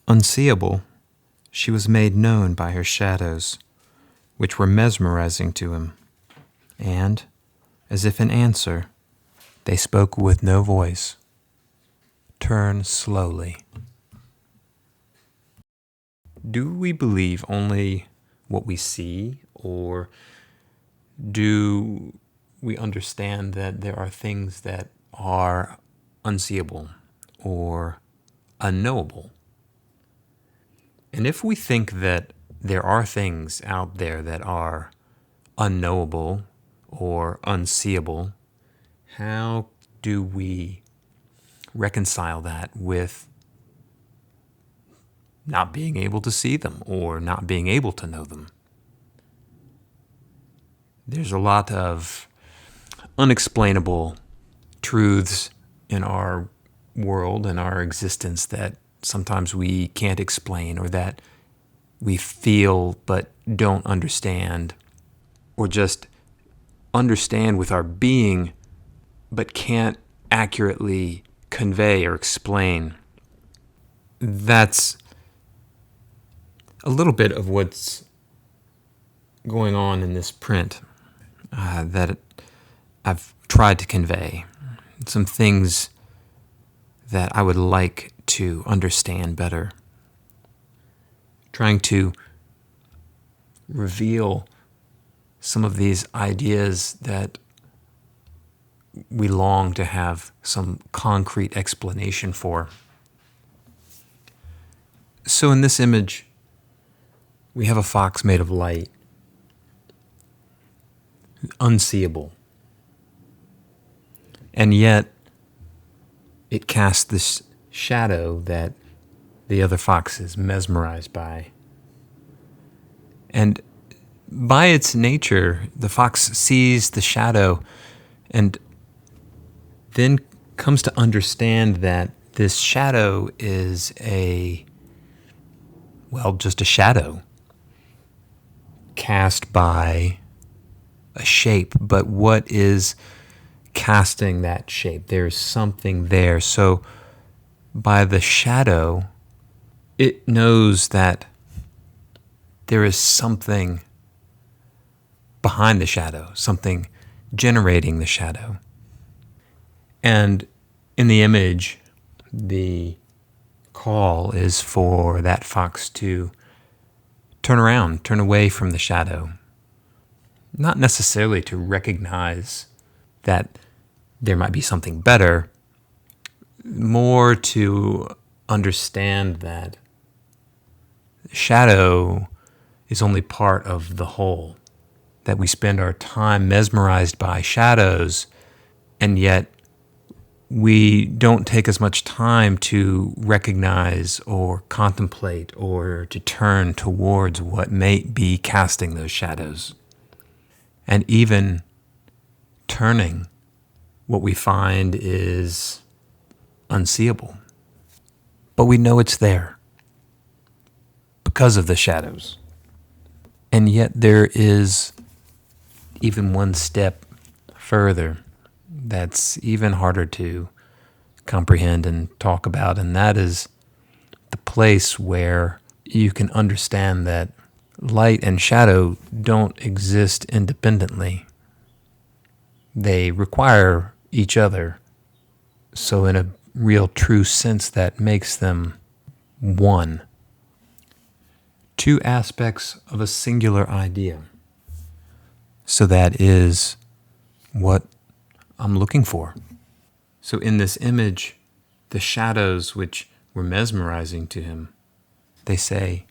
Unseeable, she was made known by her shadows, which were mesmerizing to him, and, as if in answer, they spoke with no voice. Turn slowly. Do we believe only what we see, or do we understand that there are things that are unseeable or unknowable? And if we think that there are things out there that are unknowable or unseeable, how do we reconcile that with not being able to see them or not being able to know them? There's a lot of unexplainable truths in our world and our existence that sometimes we can't explain, or that we feel but don't understand, or just understand with our being but can't accurately convey or explain. That's a little bit of what's going on in this print that I've tried to convey. Some things that I would like to understand better. Trying to reveal some of these ideas that we long to have some concrete explanation for. So in this image, we have a fox made of light, unseeable. And yet, it casts this shadow that the other fox is mesmerized by. And by its nature, the fox sees the shadow and then comes to understand that this shadow is just a shadow cast by a shape. But what is casting that shape? There's something there. So by the shadow, it knows that there is something behind the shadow, something generating the shadow. And in the image, the call is for that fox to turn around, turn away from the shadow. Not necessarily to recognize that there might be something better, more to understand that shadow is only part of the whole, that we spend our time mesmerized by shadows, and yet we don't take as much time to recognize or contemplate or to turn towards what may be casting those shadows. And even turning, what we find is unseeable. But we know it's there because of the shadows. And yet there is even one step further that's even harder to comprehend and talk about, and that is the place where you can understand that light and shadow don't exist independently. They require each other. So in a real true sense, that makes them one. Two aspects of a singular idea. So that is what I'm looking for. So in this image, the shadows which were mesmerizing to him, they say,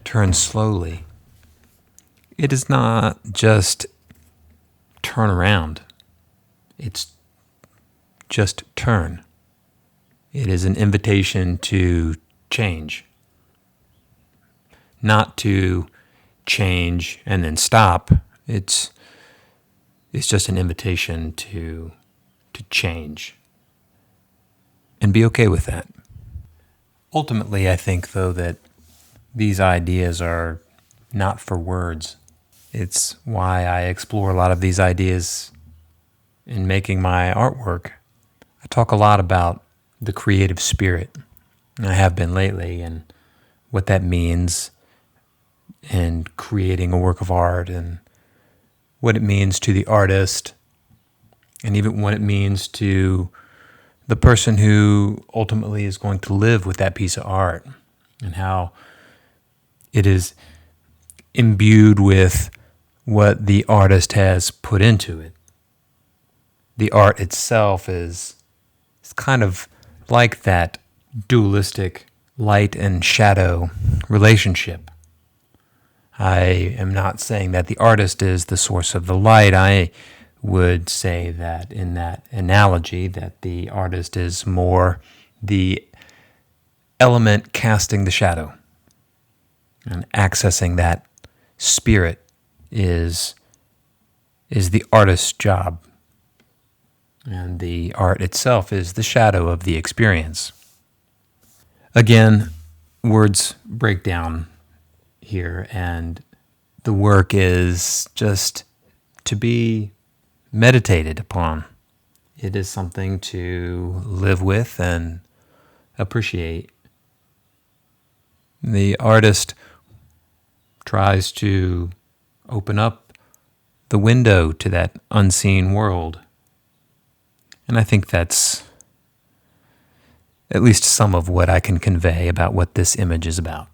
turn slowly. It is not just turn around. It's just turn. It is an invitation to change. Not to change and then stop. It's just an invitation to change. And be okay with that. Ultimately, I think, though, that these ideas are not for words. It's why I explore a lot of these ideas in making my artwork. I talk a lot about the creative spirit. And I have been lately, and what that means in creating a work of art, and what it means to the artist, and even what it means to the person who ultimately is going to live with that piece of art, and how it is imbued with what the artist has put into it. The art itself is kind of like that dualistic light and shadow relationship. I am not saying that the artist is the source of the light. I would say that in that analogy that the artist is more the element casting the shadow, and accessing that spirit is the artist's job, and the art itself is the shadow of the experience. Again, words break down here, and the work is just to be meditated upon. It is something to live with and appreciate. The artist tries to open up the window to that unseen world. And I think that's at least some of what I can convey about what this image is about.